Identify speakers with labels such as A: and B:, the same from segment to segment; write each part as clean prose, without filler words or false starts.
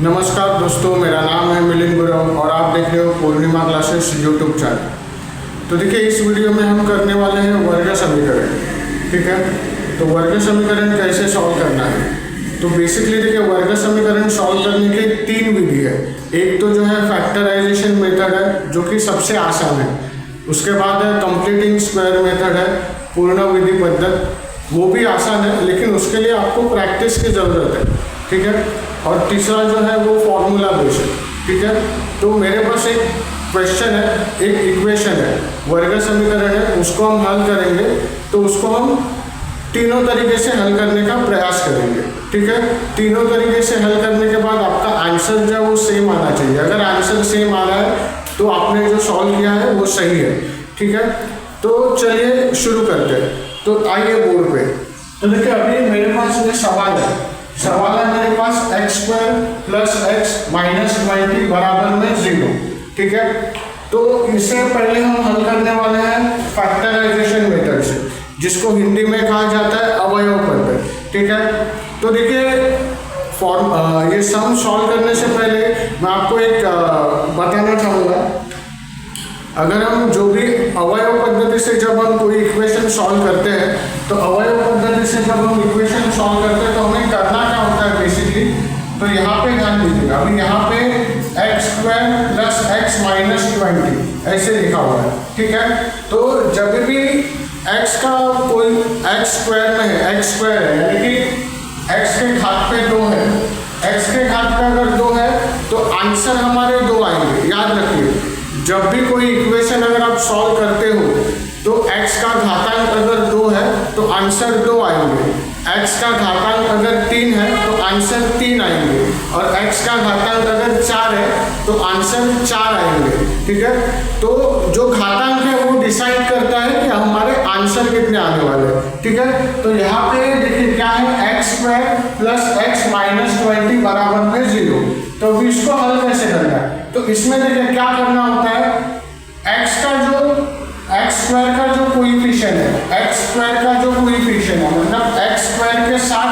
A: नमस्कार दोस्तों, मेरा नाम है मिलिंद गुरव और आप देख रहे हो पूर्णिमा क्लासेस यूट्यूब चैनल। तो देखिए, इस वीडियो में हम करने वाले हैं वर्ग समीकरण। ठीक है, तो वर्ग समीकरण कैसे सॉल्व करना है। तो बेसिकली देखिए, वर्ग समीकरण सॉल्व करने के 3 विधि है। एक तो जो है फैक्टराइजेशन मेथड है, जो कि सबसे आसान है। उसके बाद है कंप्लीटिंग स्क्वायर मेथड है, पूर्ण विधि पद्धत, वो भी आसान है, लेकिन उसके लिए आपको प्रैक्टिस की ज़रूरत है। ठीक है, और तीसरा जो है वो फॉर्मूला बेस्ड। ठीक है, तो मेरे पास एक क्वेश्चन है, एक इक्वेशन है, वर्ग समीकरण है, उसको हम हल करेंगे। तो उसको हम तीनों तरीके से हल करने का प्रयास करेंगे। ठीक है, तीनों तरीके से हल करने के बाद आपका आंसर जो है वो सेम आना चाहिए। अगर आंसर सेम आ रहा है तो आपने जो सॉल्व किया है वो सही है। ठीक है, तो चलिए शुरू करते हैं। तो आइए बोर्ड पे। तो देखिए, अभी मेरे पास ये सवाल है मेरे पास x² + x - 20 बराबर में 0। ठीक है, तो इससे पहले हम हल करने वाले हैं फैक्टराइजेशन मेथड से, जिसको हिंदी में कहा जाता है अवयव पद्धति। ठीक है, तो देखिए, ये सम सॉल्व करने से पहले मैं आपको एक बताना चाहूँगा। अगर हम जो भी अवयव पद्धति से जब हम कोई इक्वेशन सॉल्व करते हैं, तो अवयव पद्धति से जब हम इक्वेशन सॉल्व करते हैं तो हमें करना क्या होता है बेसिकली। तो यहाँ पे ध्यान दीजिएगा, अभी यहाँ पे x² + x - 20 ऐसे लिखा हुआ है। ठीक है, तो जब भी x का कोई x² में है, x² है, यानी कि x के घात पे 2 है, x के घात पे अगर 2 है तो आंसर हमारे 2 आएंगे। याद रखिए, जब भी कोई इक्वेशन अगर आप सॉल्व करते हो तो x का घातांक अगर 2 है तो आंसर 2 आएंगे, x का घातांक अगर 3 है तो आंसर 3 आएंगे, और x का घातांक अगर 4 है तो आंसर 4 आएंगे। ठीक है, तो जो घातांक है वो डिसाइड करता है कि हमारे आंसर कितने आने वाले हैं। ठीक है, तो यहाँ पे देखिए क्या है, x² + x - 20 बराबर में 0। तो अभी इसको हल कैसे करना है। तो इसमें देखिए क्या करना होता है, x² का जो कोएफिशिएंट है, x² का जो कोएफिशिएंट है, मतलब x² के साथ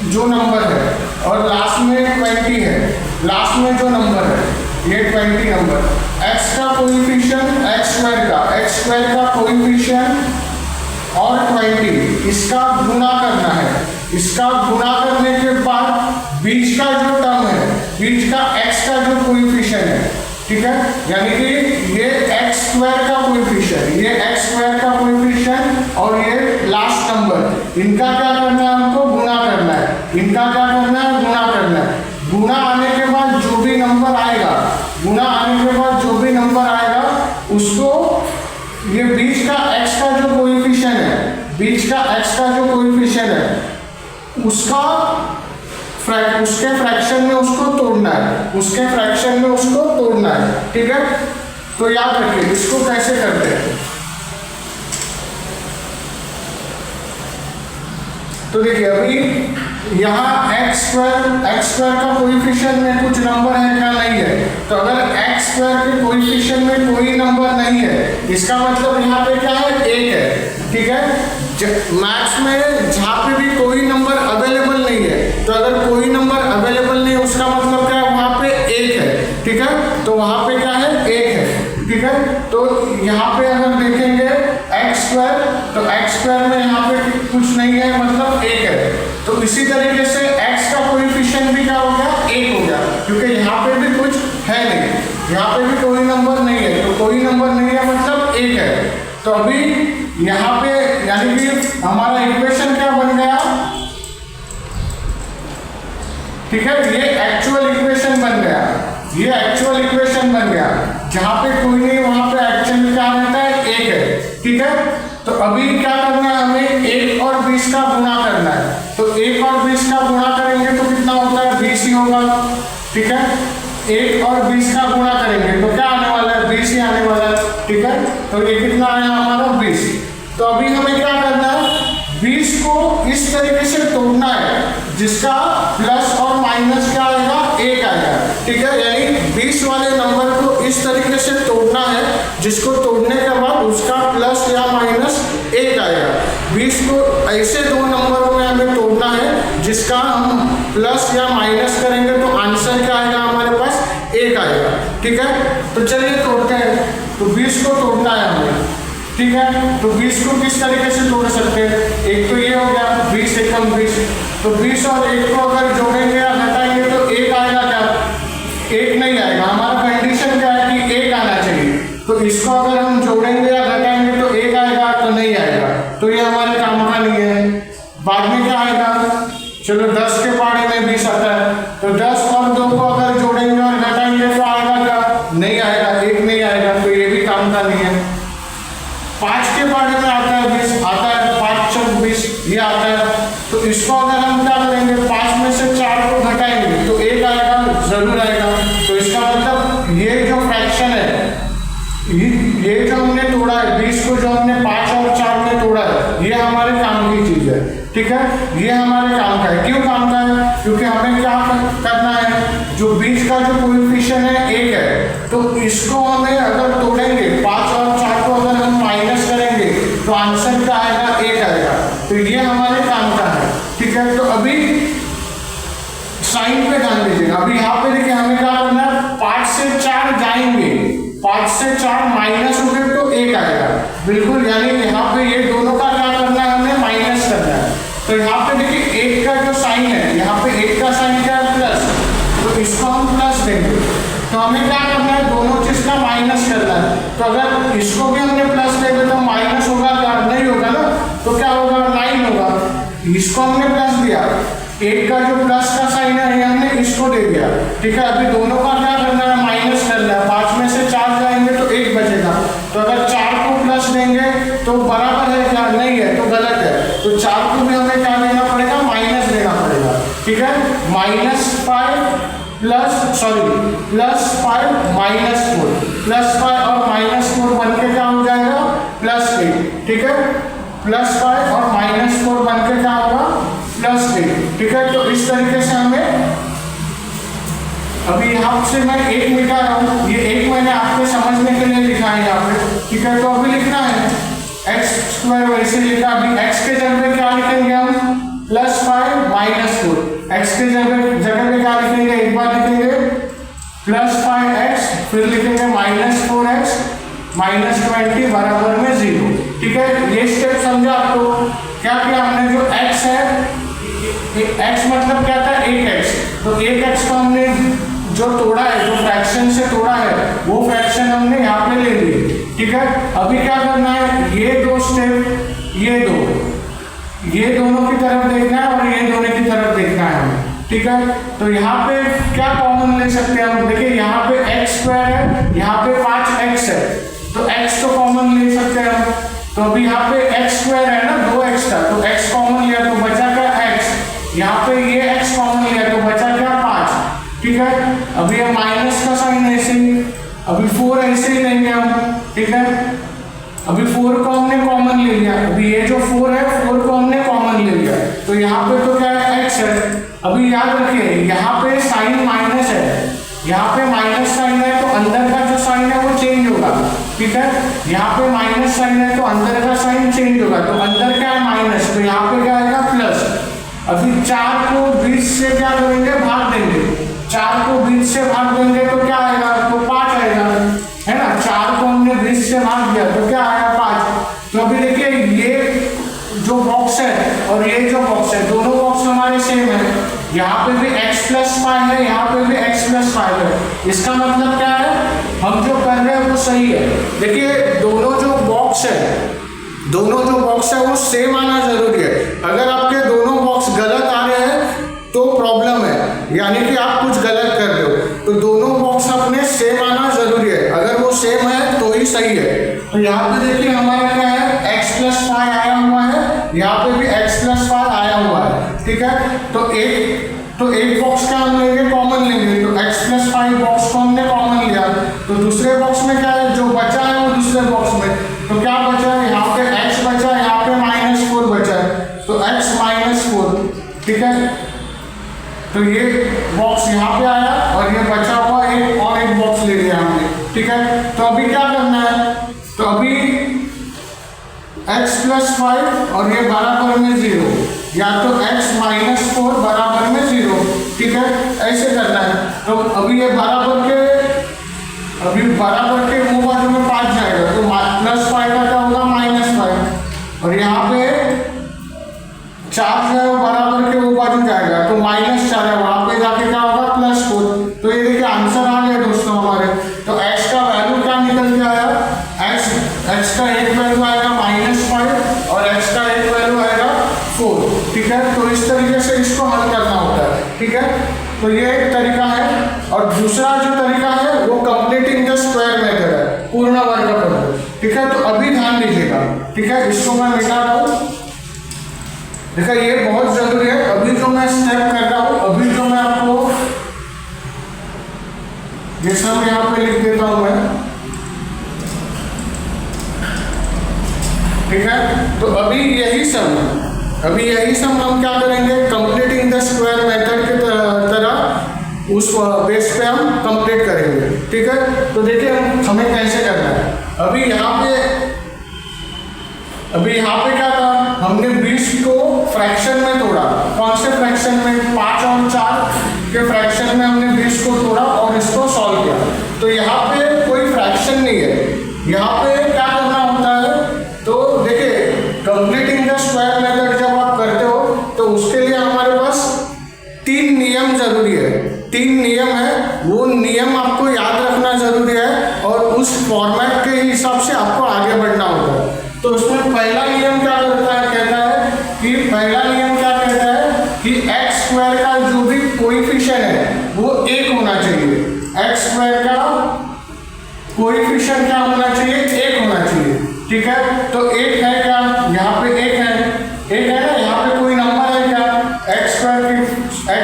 A: जो नंबर है और लास्ट में 20 है, लास्ट में जो नंबर है ये 20 नंबर, x का कोएफिशिएंट x² का कोएफिशिएंट और 20, इसका गुणा करना है। इसका गुणा करने के बाद बीच का जो टर्म है, बीच का x का जो कोएफिशिएंट है, ठीक है, यानी कि ये x² का कोएफिशिएंट, ये x² का कोएफिशिएंट और ये लास्ट नंबर, इनका क्या करना है, हमको गुणा करना है। इनका क्या करना है, गुणा करना है। गुणा आने के बाद जो भी नंबर आएगा, गुणा आने के बाद जो भी नंबर आएगा उसको, ये बीच का x का जो कोएफिशिएंट है, बीच का x का जो कोएफिशिएंट है उसके फ्रैक्शन में उसको तोड़ना है, उसके फ्रैक्शन में उसको तोड़ना है। ठीक है, तो याद रखिए इसको कैसे करते हैं। तो देखिए, अभी यहाँ x² का कोएफिशिएंट में कुछ नंबर है क्या, नहीं है। तो अगर x² के कोएफिशिएंट में कोई नंबर नहीं है, इसका मतलब यहाँ पे क्या है, 1 है। ठीक है, मैथ्स में जहाँ पे भी कोई नंबर अवेलेबल नहीं है, तो अगर कोई नंबर अवेलेबल नहीं है उसका मतलब क्या है, वहाँ पे 1 है। ठीक है, तो वहाँ पे क्या है, 1 है। ठीक है, तो यहाँ पे अगर देखेंगे x² तो x² में यहाँ पे कुछ नहीं है, मतलब 1 है। तो इसी तरीके से x का कोएफिशिएंट भी क्या हो गया, 1 हो गया, क्योंकि यहाँ पे भी कुछ है नहीं, यहाँ पे भी कोई नंबर नहीं है, तो कोई नंबर नहीं है मतलब 1 है। तो अभी यहाँ पे यानी कि हमारा इक्वेशन क्या बन गया, ठीक है, ये एक्चुअल इक्वेशन बन गया, ये एक्चुअल इक्वेशन बन गया। जहां पे कोई नहीं वहां पे एक्चुअल क्या रहता है, 1 है। ठीक है, तो अभी क्या करना है, हमें 1 और 20 का गुणा करना है। तो 1 और 20 का गुणा करेंगे तो कितना होता है, 20 ही होगा। ठीक है, 1 और 20 का गुणा करेंगे तो क्या आने वाला है, 20 ही आने वाला है। ठीक है, तो ये कितना आया हमारा, 20। तो अभी हमें क्या करना है, 20 को इस तरीके से तोड़ना है जिसका प्लस और माइनस क्या आएगा, 1 आएगा। ठीक है, यानी 20 वाले नंबर को इस तरीके से तोड़ना है जिसको तोड़ने के बाद उसका प्लस या माइनस 1 आएगा। 20 को ऐसे दो नंबरों में हमें तोड़ना है जिसका हम प्लस या माइनस करेंगे तो आंसर आंसर क्या आएगा हमारे पास, 1 आएगा। ठीक है, तो चलिए तोड़ते हैं। तो 20 को तोड़ना है हमें। ठीक है, तो 20 को किस तरीके से तोड़ सकते हैं, एक तो ये हो गया 20 एकम 20, तो 20 और 1 को अगर जोड़ेंगे या घटाएंगे तो 1 आएगा क्या, 1 नहीं आएगा। हमारा कंडीशन क्या है कि 1 आना चाहिए, तो इसको अगर हम जोड़ेंगे या घटाएंगे तो 1 आएगा, तो नहीं आएगा, तो ये हमारे काम का नहीं है। बाद में क्या आएगा, चलो 10 के पहाड़े में 20 आता है, तो 10 और 2 को अगर जोड़ेंगे और घटाएंगे तो आएगा क्या, नहीं आएगा, 1 नहीं आएगा, तो ये भी काम का नहीं है। 5 के पहाड़े में आता है 20, आता है 5 चौक 20, ये आता है, तो इसको अगर हम क्या करेंगे, 5 में से 4 को घटाएंगे तो 1 आएगा, जरूर आएगा। तो इसका मतलब ये जो फ्रैक्शन है, ये जो हमने तोड़ा है 20 को, जो हमने 5 और 4 में तोड़ा है, ये हमारे काम की चीज है। ठीक है, ये हमारे काम का है। क्यों काम का है, क्योंकि हमें क्या करना है, जो बीच का जो कोएफिशिएंट है 1 है, तो इसको हमें अगर तोड़ेंगे 5 और 4 को अगर हम माइनस करेंगे तो आंसर क्या आएगा, 1 आएगा। तो ये हमारे काम का है। ठीक है, तो अभी साइन पे ध्यान दीजिएगा। अभी यहाँ पे देखिए हमें क्या करना है, 5 से 4 जाएंगे, 5 से 4 माइनस हो गए तो 1 आएगा, बिल्कुल। यानी यहाँ पे ये दोनों का क्या करना है, हमें माइनस करना है। तो यहाँ पे देखिए 1 का जो साइन है, यहाँ पे 1 का साइन क्या है, प्लस, तो इसको हम प्लस देंगे। तो हमें क्या करना है, दोनों चीज का माइनस करना है। तो अगर इसको भी हमने प्लस देंगे तो माइनस होगा क्या, नहीं होगा ना, तो क्या होगा, 9 होगा। इसको हमने प्लस दिया, 1 का जो प्लस का साइन है हमने इसको दे दिया। ठीक है, अभी दोनों का क्या करना है, माइनस करना है। 5 में से 4 जाएंगे तो 1 बचेगा, तो अगर 4 को प्लस देंगे तो बराबर है क्या, नहीं है, तो गलत है। तो 4 को भी हमें क्या देना पड़ेगा, माइनस देना पड़ेगा। ठीक है, -5 +5 -4, +5 और -4 बन के क्या हो जाएगा, +8। ठीक है, +5 और -4 बन के क्या होगा, +8। ठीक है, तो इस तरीके से हमें, अभी यहाँ से मैं 1 मिटा रहा हूँ, ये 1 मैंने आपके समझने के लिए लिखा है यहाँ पे। ठीक है, तो अभी लिखना है x² वैसे लिखा। अभी x के जगह पे क्या लिखेंगे हम, +5 -4, x के जगह पे क्या लिखेंगे, एक बार लिखेंगे +5x, फिर लिखेंगे -4x -20 बराबर में 0। ठीक है, ये स्टेप समझा आपको। क्या किया हमने, जो x है, x मतलब क्या था, 1x, तो 1x को हमने जो तोड़ा है, जो फ्रैक्शन से तोड़ा है, वो फ्रैक्शन हमने यहाँ पे ले लिए। ठीक है, अभी क्या करना है, ये 2 स्टेप, ये दोनों की तरफ देखना है और ये दोनों की तरफ देखना है हमें। ठीक है, तो यहाँ पे क्या कॉमन ले सकते हैं हम, देखिए यहाँ पे x² है, यहाँ पे 5x है, तो x तो कॉमन ले सकते हैं हम। तो अभी यहाँ पे x² है ना, 2x था, तो x कॉमन लिया तो बचा क्या, x। यहाँ पे ये x कॉमन लिया तो बचा क्या, 5। ठीक है, अभी ये माइनस का साइन ऐसे ही, अभी 4 ऐसे ही लेंगे हम। ठीक है, अभी 4 को हमने कॉमन ले लिया, अभी ये जो 4 है, 4 को हमने कॉमन ले लिया, तो यहाँ पे तो क्या है, x है। अभी याद रखिए यहाँ पे साइन माइनस है, यहाँ पे माइनस साइन है, तो अंदर का जो साइन है वो चेंज होगा। ठीक है, यहाँ पे माइनस साइन है तो अंदर का साइन चेंज होगा, तो अंदर क्या है, माइनस, तो यहाँ पे क्या आएगा, प्लस। अभी 4 को 20 से क्या करेंगे, भाग देंगे, 4 को 20 से भाग देंगे तो क्या आएगा, तो 5 आएगा, है ना। 4 को हमने 20 से भाग दिया तो क्या आया, 5। तो अभी देखिए ये जो बॉक्स है और ये जो बॉक्स है, दोनों बॉक्स हमारे सेम है। यहाँ पे भी x + 5 है, यहाँ पे भी x + 5 है। इसका मतलब क्या है, हम जो कर रहे हैं वो सही है। देखिए दोनों जो बॉक्स है वो सेम आना जरूरी है। अगर आपके दोनों बॉक्स गलत आ रहे हैं तो प्रॉब्लम है, यानी कि आप कुछ गलत कर रहे हो। तो दोनों बॉक्स अपने सेम आना जरूरी है, अगर वो सेम है तो ही सही है। तो यहाँ पे देखिए हमारा क्या है, x + 5 आया हुआ है, यहाँ पे भी x + 5 आया हुआ है। ठीक है, तो एक बॉक्स का हम लेंगे, कॉमन लेंगे, तो x + 5 बॉक्स को हमने कॉमन लिया, तो दूसरे बॉक्स में क्या है, जो बचा है वो दूसरे बॉक्स में, तो क्या बचा है, यहाँ पे x बचा है, यहाँ पे -4 बचा है, तो x -4। ठीक है, तो ये बॉक्स यहाँ पे आया और ये बचा हुआ एक बॉक्स ले लिया हमने। ठीक है, तो अभी क्या करना है, तो अभी x + 5 और ये बराबर में 0, या तो x -4 बराबर में 0, ठीक है, ऐसे करना है। तो अभी ये बराबर के मुंह बाजू में 5 जाएगा तो +5 का क्या होगा -5, और यहाँ पे 4 जो है वो बराबर के वो बाजू जाएगा तो -4 है, वहां पे जाके क्या होगा +4। तो ये देखिए आंसर आ गया दोस्तों हमारे। तो x का वैल्यू क्या निकल के आया, x का एक वैल्यू आएगा -5 और x का एक वैल्यू आएगा 4, ठीक है। तो इस तरीके से इसको हल करना होता है, ठीक है। तो ये एक तरीका है, और दूसरा जो तरीका है वो कंप्लीटिंग द स्क्वायर मेथड है, पूर्ण वर्ग पद्धति, ठीक है। तो अभी ध्यान दीजिएगा, ठीक है, इसको मैं मिटा रहा हूं। देखा ये बहुत जरूरी है। अभी जो मैं स्टेप कर रहा हूं, अभी जो मैं आपको ये सब यहाँ पे लिख देता हूं मैं, ठीक है। तो अभी यही सब हम क्या करेंगे, कंप्लीटिंग द स्क्वायर मेथड की तरह उस बेस पे हम कंप्लीट करेंगे, ठीक है। तो देखिए हमें कैसे करना है। अभी यहाँ पे क्या था, हमने 20 को फ्रैक्शन में तोड़ा। कौन से फ्रैक्शन में, 5 और 4 के फ्रैक्शन में हमने 20 को तोड़ा और इसको सॉल्व किया। तो यहाँ पे कोई फ्रैक्शन नहीं है, यहाँ पे क्या करना होता है। तो देखिए कंप्लीटिंग द स्क्वायर मेथड जब आप करते हो तो उसके लिए हमारे पास 3 नियम जरूरी है। 3 नियम है, वो नियम आपको याद रखना जरूरी है और उस फॉर्मेट के हिसाब से आपको आगे बढ़ना होगा। तो उसमें पहला नियम क्या कहता है कि एक्स स्क्वायर का जो भी कोएफिशिएंट है वो 1 होना चाहिए। एक्स स्क्वायर का कोएफिशिएंट क्या होना चाहिए, 1 होना चाहिए, ठीक है। तो 1 है क्या, यहाँ पे 1 है ना, यहाँ पे कोई नंबर है क्या, एक्स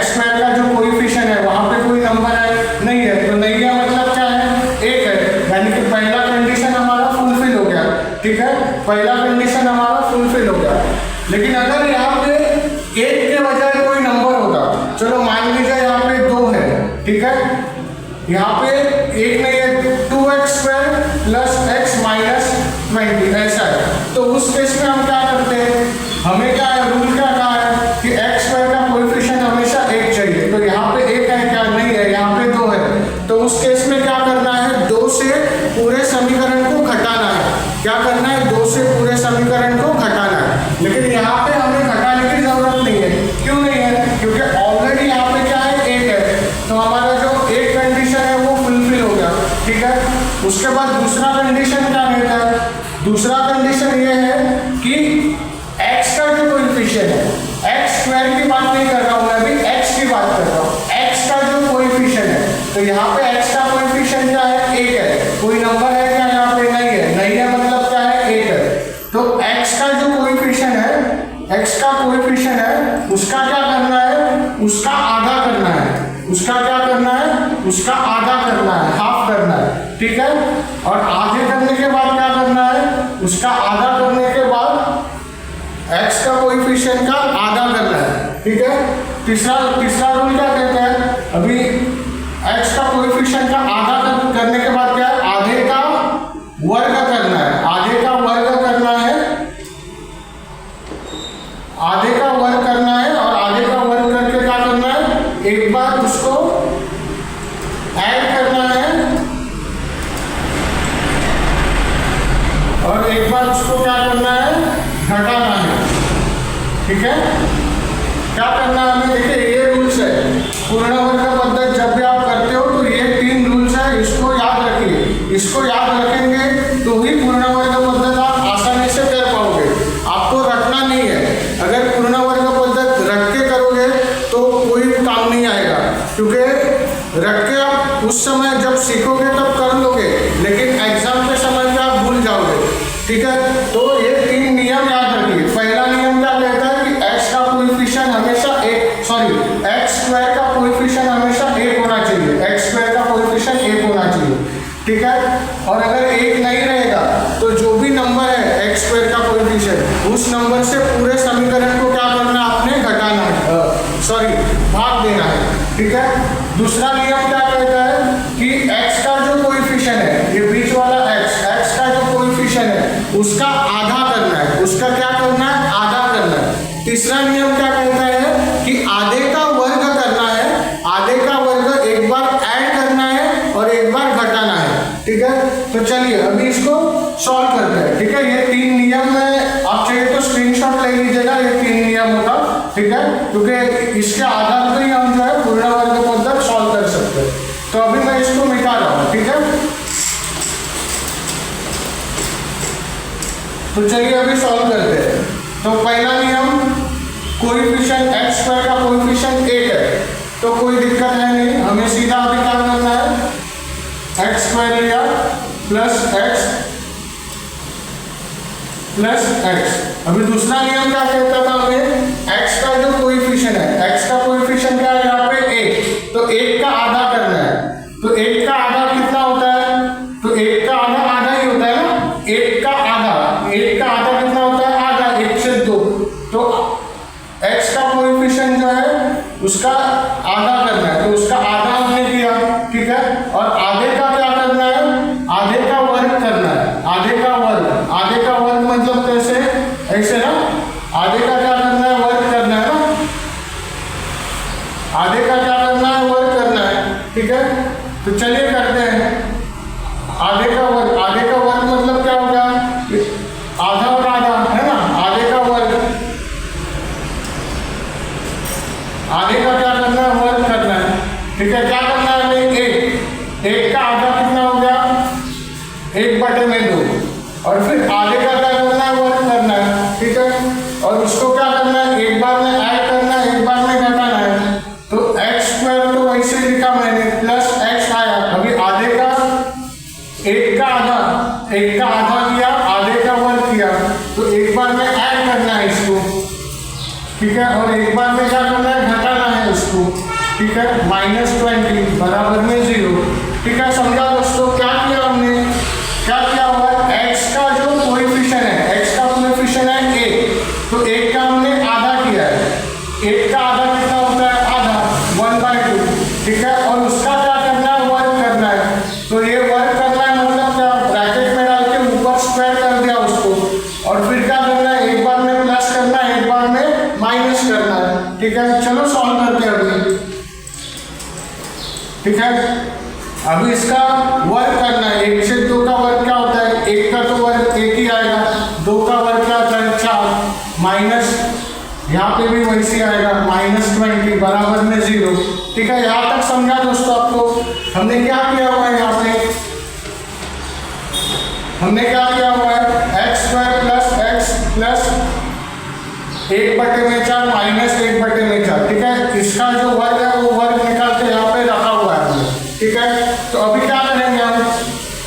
A: स्क्वायर का जो कोएफिशिएंट है वहां पे कोई नंबर है, नहीं है। तो नहीं है मतलब क्या है, 1 है, यानी कि पहला कंडीशन हमारा फुलफिल हो गया, ठीक है। पहला कंडीशन हमारा फुलफिल हो गया। लेकिन अगर यहाँ पे 1 के बजाय कोई नंबर होता, चलो मान लीजिए यहाँ पे 2 है, ठीक है, यहाँ पे 1 नहीं है, 2x square plus x minus 20 ऐसा है। तो उस केस में हम क्या करते हैं, हमें क्या है, रूल क्या कहा है कि x स्क्वायर का कोएफिशिएंट हमेशा 1 चाहिए। तो यहाँ पे 1 है क्या, नहीं है, यहाँ पे 2 है। तो उस केस में क्या करना है, 2 से पूरे समीकरण को घटाना है। क्या करना है, 2 से पूरे समीकरण को घटाना है। लेकिन यहाँ पे हमें घटाने की जरूरत नहीं है। क्यों नहीं है, क्योंकि ऑलरेडी यहाँ पे क्या है, 1 है। तो हमारा जो एक कंडीशन है वो फुलफिल हो गया, ठीक है। उसके बाद दूसरा कंडीशन क्या रहता है, दूसरा कंडीशन ये है कि x का जो कोएफिशिएंट है, x स्क्वायर की बात नहीं कर रहा हूं मैं, अभी x की बात कर रहा हूं। x का जो कोएफिशिएंट है, तो यहाँ पे x का कोएफिशिएंट क्या है, 1 है। कोई नंबर है क्या, यहाँ पे नहीं है, नहीं है मतलब क्या है, 1 है। तो x का जो कोएफिशिएंट है, उसका क्या करना है, उसका आधा करना है। उसका क्या करना है, उसका आधा करना है, हाफ करना है, ठीक है। और आधे करने के बाद क्या करना है, उसका आधा करने के बाद x का कोएफिशिएंट का आधा करना है, ठीक है। तीसरा रूल क्या कहता है, अभी x का कोएफिशिएंट का आधा करने के बाद क्या है, आधे का वर्ग करना है। आधे का वर्ग करना है, आधे का वर्ग करना है, और आधे का वर्ग करके क्या करना है, एक बार उसको ऐड करना है और एक बार उसको क्या करना है, घटाना है, ठीक है। क्या करना है हमें, देखिए ये रूल्स है पूर्ण वर्ग पद्धति। जब भी आप करते हो तो ये 3 रूल्स है, इसको याद रखिए। इसको याद रखेंगे तो ही पूर्ण वर्ग पद्धति आप आसानी से कर पाओगे। आपको रखना नहीं है, अगर पूर्ण वर्ग पद्धति रख के करोगे तो कोई काम नहीं आएगा, क्योंकि रख के आप उस समय जब सीखोगे तब कर लोगे, लेकिन एग्जाम के समय में आप भूल जाओगे, ठीक है। तो ये 3 नियम याद रखिए। पहला नियम क्या कहता है कि x का कोएफिशिएंट हमेशा x स्क्वायर का कोएफिशिएंट हमेशा 1 होना चाहिए। x स्क्वायर का कोएफिशिएंट 1 होना चाहिए, ठीक है। और अगर 1 नहीं रहेगा तो जो भी नंबर है x स्क्वायर का कोएफिशिएंट, उस नंबर से पूरे समीकरण को क्या करना है, आपने घटाना है, भाग देना है, ठीक है। दूसरा नियम क्या कहता है कि x का जो कोएफिशिएंट है, ये बीच वाला x का जो कोएफिशिएंट है उसका आधा करना है। उसका क्या करना है, आधा करना है। तीसरा नियम क्या कहता है कि आधे का वर्ग करना है, आधे का वर्ग एक बार ऐड करना है और एक बार घटाना है, ठीक है। तो चलिए अभी इसको सॉल्व करते हैं, ठीक है। ये 3 नियम में आप चाहिए तो स्क्रीनशॉट ले लीजिएगा, ये 3 नियम होगा, ठीक है, क्योंकि इसके आधार पर ही हम जो है पूर्ण वर्ग पद्धत सॉल्व कर सकते हैं। तो अभी मैं इसको मिटा रहा हूँ, ठीक है। तो चलिए अभी सॉल्व करते हैं। तो पहला नियम, कोएफिशिएंट x स्क्वायर का कोएफिशिएंट 8 है, तो कोई दिक्कत है नहीं, हमें सीधा अभी क्या करना है, x स्क्वायर लिया प्लस x प्लस x। अभी दूसरा नियम क्या कहता था हमें, x का जो कोएफिशिएंट है, x का कोएफिशिएंट क्या है यहाँ पे 1, तो 1 का आधा करना है। तो 1 का आधा कितना होता है, तो 1 का आधा आधा ही होता है ना, 1 का आधा, 1 का आधा कितना होता है, आधा, 1 से 2। तो x का कोएफिशिएंट जो है उसका आधा करना है, तो उसका आधा हमने किया, ठीक है। और आधे का क्या करना है, आधे का वर्ग करना है, आधे का वर्ग, आधे का वर्ग मतलब कैसे, ऐसे ना, आधे का क्या करना है, वर्ग करना है ना, आधे का क्या करना है, वर्ग करना है, ठीक है। तो चलिए करते हैं आधे का वर्ग, आधे का वर्ग मतलब क्या होगा, आधा और आधा है ना, आधे का वर्ग, आधे का क्या करना है, वर्ग करना है, ठीक है। क्या करना है हमें, 1 का आधा कितना हो गया, 1/2, और फिर आधे का क्या करना है, वर्ग करना है, ठीक है। और उसको क्या करना है, एक बार में ऐड करना है, एक बार में घटाना है। तो x स्क्वायर तो वैसे ही लिखा मैंने, प्लस x आया, अभी आधे का, 1 का आधा, 1 का आधा किया, आधे का वर्ग किया, तो एक बार में ऐड करना है इसको, ठीक है, और एक बार में क्या करना है, घटाना है इसको, ठीक है। -20 बराबर में 0, ठीक है। समझा दोस्तों, क्या किया हमने, क्या किया हुआ है, x का जो कोएफिशिएंट है, x का कोएफिशिएंट है 1, तो 1 का हमने आधा किया है, 1 का आधा कितना होता है, आधा, 1/2, ठीक है। और उसका क्या करना है, वर्ग करना है। तो ये वर्ग करना है मतलब क्या, ब्रैकेट में डाल के ऊपर स्क्वायर कर दिया उसको, और फिर क्या करना है, एक बार में प्लस करना है, एक बार में माइनस करना है, ठीक है। चलो सॉल्व करते हैं अभी, ठीक है। अभी इसका वर्ग करना है, 1 से 2 का वर्ग क्या होता है, 1 का तो वर्ग 1 ही आएगा, 2 का वर्ग क्या होता है, 4, माइनस यहाँ पे भी वैसे आएगा, -20 बराबर में 0, ठीक है। यहाँ तक समझा दोस्तों आपको। हमने क्या किया हुआ है, यहाँ पे हमने क्या किया हुआ है, x square plus x plus 1/4 minus 1/4, ठीक है। इसका जो वर्ग है वो वर्ग निकाल के यहाँ पे रखा हुआ है हमने, ठीक है। तो अभी क्या करेंगे हम,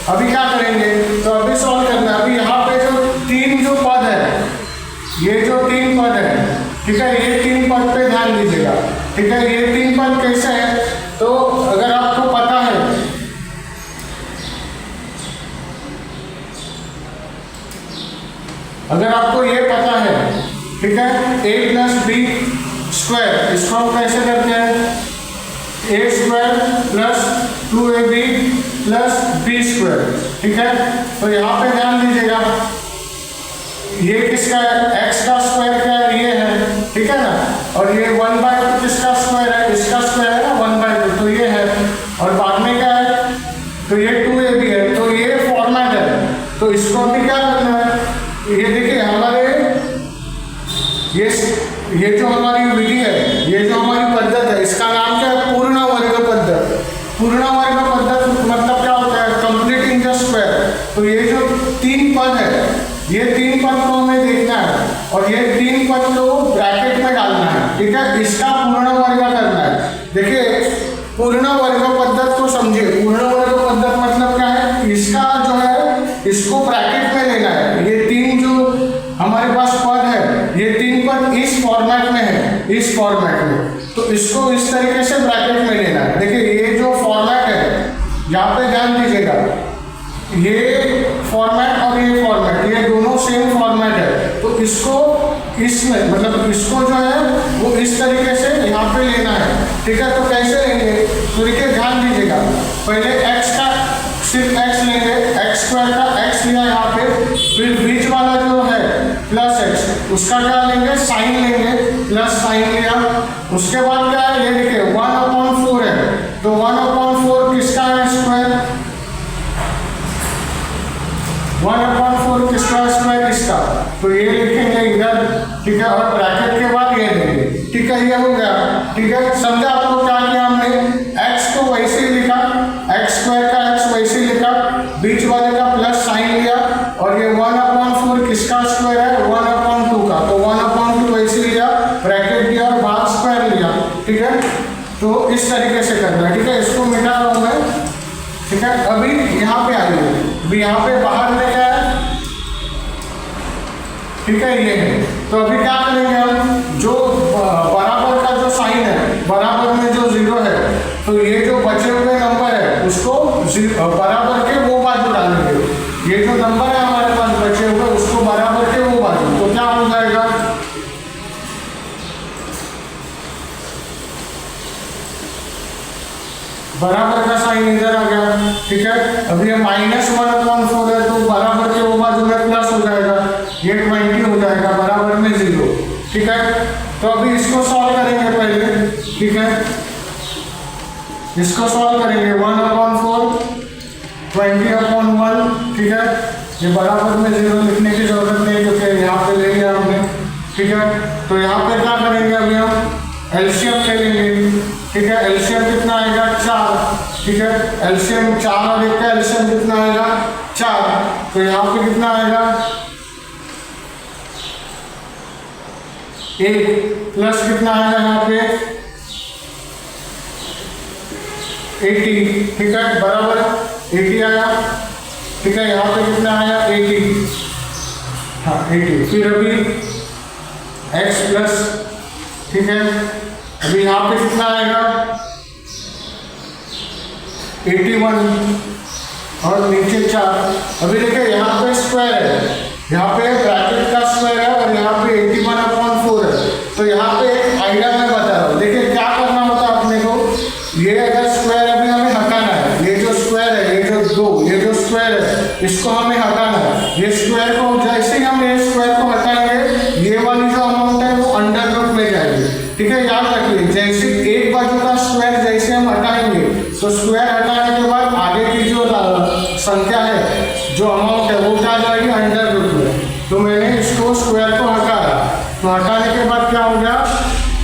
A: अभी क्या करेंगे, तो अभी सॉल्व करना है। अभी यहाँ पे जो 3 जो पद है, ये जो 3 पद है, ठीक है, ये 3 पद पे ध्यान दीजिएगा, ठीक है। ये 3 पद कैसे है, तो अगर आपको पता है, अगर आपको ये पता है, ठीक है, a + b स्क्वायर, इसको हम कैसे करते हैं, a square plus 2ab plus b square, ठीक है। तो यहाँ पे ध्यान दीजिएगा, ये किसका है, x का स्क्वायर क्या है, ये है, ठीक है ना। और ये 1/2 किसका स्क्वायर है, इसका स्क्वायर है ना, 1/2, तो ये है। और बाद में क्या है, तो ये 2ab है, तो ये फॉर्मेट है। तो इसको अभी क्या करना है, ये देखिए हमारे, ये जो हमारी विधि है, ये जो हमारी पद्धत है, इसका नाम क्या है, पूर्ण वर्ग पद्धत। पूर्ण वर्ग पद्धत मतलब क्या होता है, कंप्लीटिंग द स्क्वायर। तो ये जो 3 पद है, ये 3 पद को हमें देखना है, और ये 3 पद को ब्रैकेट में डालना है, ठीक है। इसका पूर्ण वर्ग करना है। देखिए पूर्ण वर्ग पद्धत को समझिए, पूर्ण वर्ग पद्धत मतलब क्या है, इसका जो है, इसको ब्रैकेट में लेना है। ये 3 जो हमारे पास पद है, ये 3 पद इस फॉर्मेट में है, इस फॉर्मेट में, तो इसको इस तरीके से ब्रैकेट में लेना है। देखिए ये जो फॉर्मेट है, यहाँ पे ध्यान दीजिएगा, ये फॉर्मेट और ये फॉर्मेट, ये दोनों सेम फॉर्मेट है। तो इसको इसमें, मतलब इसको जो है वो इस तरीके से यहाँ पे लेना है, ठीक है। तो कैसे लेंगे, तो देखिए ध्यान दीजिएगा, पहले x का सिर्फ x लेंगे, x स्क्वायर का x लिया यहाँ पे, फिर बीच वाला जो है प्लस x, उसका क्या लेंगे, साइन लेंगे, प्लस साइन लिया, उसके बाद क्या है, ये देखिए 1/4 है, तो 1/4 किसका है स्क्वायर, 1/4 किसका स्क्वायर, इसका, तो ये लिखेंगे इधर, ठीक है, और ब्रैकेट के बाद ये देंगे, ठीक है, ये हो गया, ठीक है। समझा आपको क्या किया हमने, x को वैसे ही लिखा, x स्क्वायर का x वैसे ही लिखा, बीच वाले का प्लस साइन लिया, और ये 1/4 किसका स्क्वायर है, 1/2 का, तो 1/2 वैसे लिया, ब्रैकेट दिया और बाद स्क्वायर लिया, ठीक है। तो इस तरीके से करना है, ठीक है, इसको मिटा रहा हूं मैं, ठीक है। अभी यहाँ पे आइए, अभी यहाँ पे बाहर में क्या है, ठीक है, ये है, तो अभी क्या करेंगे हम, जो बराबर का जो साइन है, बराबर में जो 0 है, तो ये जो बचे हुए नंबर है उसको बराबर के वो बाजू डालेंगे, ये जो नंबर है हमारे पास बचे हुए उसको बराबर के वो बाजू, तो क्या हो जाएगा, बराबर का साइन इधर आ गया, ठीक है। अब ये -1/4 है, तो बराबर के वो बाजू में प्लस हो जाएगा, ये 20 हो जाएगा, बराबर में 0, ठीक है। तो अभी इसको सॉल्व करेंगे पहले, ठीक है, इसको सॉल्व करेंगे, 1/4 20/1, ठीक है, ये बराबर में 0 लिखने की जरूरत नहीं क्योंकि यहाँ पे ले लिया हमने, ठीक है। तो यहाँ पे क्या करेंगे, अभी हम एलसीएम ले लेंगे, ठीक है, एलसीएम कितना आएगा 4, ठीक है, एलसीएम 4 और 1 का एलसीएम कितना आएगा 4, तो यहाँ पे कितना आएगा 1 प्लस कितना आएगा यहाँ पे 80, ठीक है, बराबर 80 आया, ठीक है, यहाँ पे कितना आया 80, हाँ 80, फिर अभी x प्लस, ठीक है, अभी यहाँ पे कितना आएगा 81 और नीचे 4, अभी देखिए यहाँ पे स्क्वायर है, यहाँ पे ब्रैकेट का स्क्वायर है और यहाँ पे 81/4 है, तो यहाँ पे एक आइडिया मैं बता रहा हूँ, देखिए क्या करना होता है अपने को, ये अगर स्क्वायर अभी हमें हटाना है, ये जो स्क्वायर है, ये जो 2, ये जो स्क्वायर है इसको हमें हटाना है, ये स्क्वायर को जैसे ही हम ये स्क्वायर को हटाएंगे ये वाली जो अमाउंट है वो अंडर रूट में जाएगी, ठीक है, याद रखिए, जैसे एक बाजू का स्क्वायर जैसे हम हटाएंगे तो स्क्वायर हटाने के बाद आगे की जो संख्या है, जो अमाउंट है वो क्या जाएगी अंडर रूट में, तो मैंने इसको स्क्वायर को हटाया, तो हटाने के बाद क्या हो गया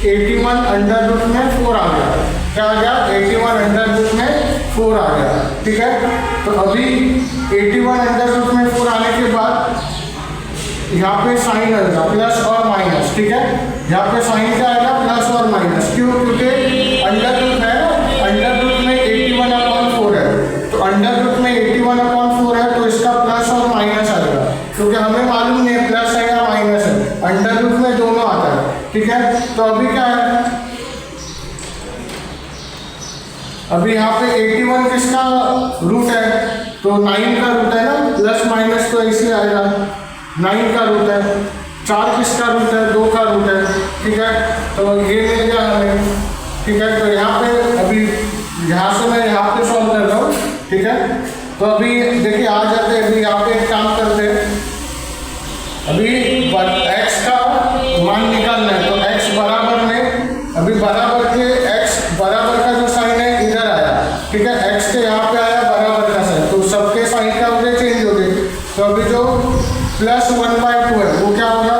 A: 81 अंडर रूट में 4 आ गया, क्या आ गया 81 अंडर रूट में 4 आ गया, ठीक है। तो अभी 81 अंडर रूट में 4 आने के बाद यहाँ पे साइन आएगा प्लस और माइनस, ठीक है, यहाँ पे साइन क्या आएगा प्लस और माइनस, क्यों, क्योंकि अंडर रूट है, अंडर रूट में 81/4 है, तो अंडर रूट में 81/4 है, तो इसका प्लस और माइनस आएगा, क्योंकि हमें मालूम नहीं है प्लस है या माइनस है, अंडर रूट में दोनों आता है, ठीक है। तो अभी क्या है, अभी यहाँ पे 81 किसका रूट है, तो 9 का रूट है ना, प्लस माइनस तो इसलिए आएगा, 9 का रूट है, 4 किसका रूट है, 2 का रूट है, ठीक है, तो ये मिल गया हमें, ठीक है। तो यहाँ पे अभी यहाँ से मैं यहाँ पे सॉल्व कर रहा हूँ, ठीक है। तो अभी देखिए आ जाते हैं, अभी यहाँ पे एक काम करते हैं, अभी x का मान निकालना है, तो x बराबर में, अभी बराबर के x बराबर का जो साइन है इधर आया, ठीक है, x के यहाँ पे आया बराबर का साइन, तो सबके साइन क्या हो गए चेंज हो गए, तो अभी जो प्लस 1/2 है वो क्या होगा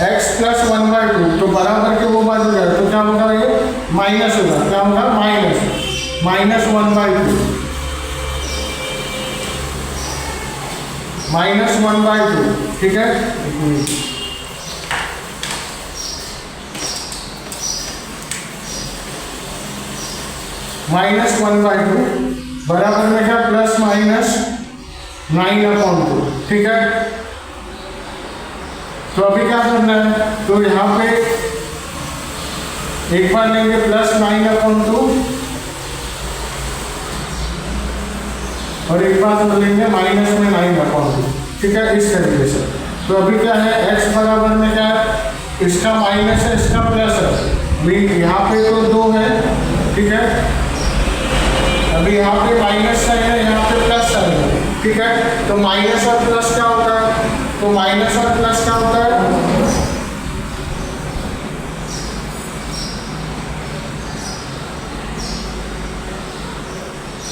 A: x प्लस 1/2, तो बराबर के वो बाजू है, तो क्या होगा ये माइनस होगा, क्या होगा माइनस 1/2, -1/2, ठीक है। -1/2 बराबर में क्या प्लस माइनस 9/2, ठीक है। तो अभी क्या करना है, तो यहाँ पे एक बार लेंगे प्लस 9/2 और एक बार तो लेंगे माइनस में 9/2, ठीक है, इस तरीके से। तो अभी क्या है x बराबर में क्या है, इसका माइनस है इसका प्लस है, अभी यहाँ पे तो 2 है, ठीक है, अभी यहाँ पे माइनस साइन है, यहाँ पे प्लस साइन है, ठीक है। तो माइनस और प्लस क्या होता है, तो माइनस और प्लस क्या होता है,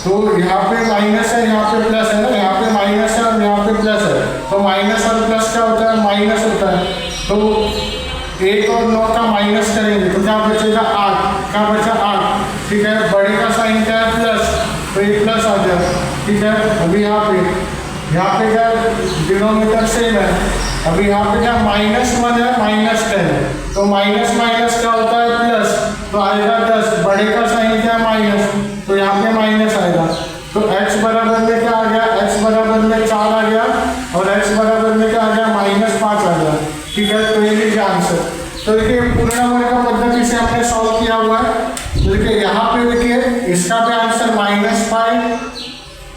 A: तो यहाँ पे माइनस है, यहाँ पे प्लस है ना, यहाँ पे माइनस है और यहाँ पे प्लस है, तो माइनस और प्लस क्या होता है, माइनस होता है। तो 1 और 9 का माइनस करेंगे तो क्या बचेगा, 8, क्या बचा 8, ठीक है। बड़े का साइन क्या है, प्लस, तो ये प्लस आ गया, ठीक है। अभी यहाँ पे क्या डिनोमिनेटर सेम है, अभी यहाँ पे क्या -1 है, -10, तो माइनस माइनस क्या होता है, प्लस, तो आएगा 10, बड़े का साइन क्या है, माइनस, तो यहाँ पे माइनस आएगा। तो x बराबर में क्या आ गया, x बराबर में 4 आ गया और x बराबर में क्या आ गया, -5 आ गया, ठीक है। तो ये लीजिए आंसर। तो देखिए पूर्ण वर्ग पद्धति से हमने सॉल्व किया हुआ है। तो देखिए यहाँ पे देखिए इसका भी आंसर -5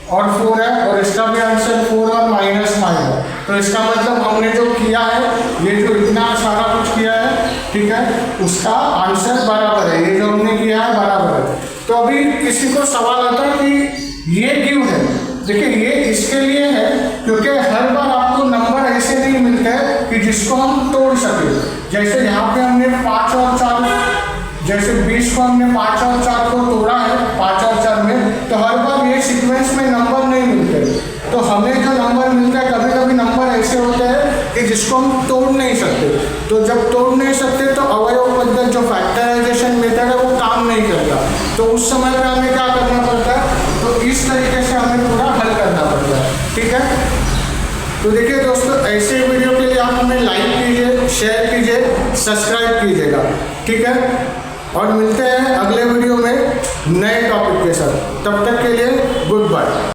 A: और 4 है और इसका भी आंसर 4 और -5 है। तो इसका मतलब हमने जो किया है, ये जो इतना सारा कुछ किया है, ठीक है, उसका आंसर बराबर है, ये जो हमने किया है बराबर है। तो अभी किसी को सवाल आता है कि ये क्यों है, देखिए ये इसके लिए है क्योंकि हर बार आपको नंबर ऐसे नहीं मिलते हैं कि जिसको हम तोड़ सके। जैसे यहाँ पे हमने 5 और 4, जैसे 20 को हमने 5 और 4 को तोड़ा है 5 और 4 में, तो हर बार ये सीक्वेंस में नंबर नहीं मिलते। तो हमें जो नंबर मिलता है, कभी कभी नंबर ऐसे होते हैं कि जिसको हम तोड़ नहीं सकते। तो जब तोड़ नहीं सकते तो अवयव पद्धति जो फैक्टराइजेशन मेथड है वो काम नहीं करता। तो उस समय में हमें क्या करना पड़ता है, तो इस तरीके से हमें पूरा हल करना पड़ता है, ठीक है। तो देखिए दोस्तों, ऐसे वीडियो के लिए आप हमें लाइक कीजिए, शेयर कीजिए, सब्सक्राइब कीजिएगा, ठीक है। और मिलते हैं अगले वीडियो में नए टॉपिक के साथ। तब तक के लिए गुड बाय।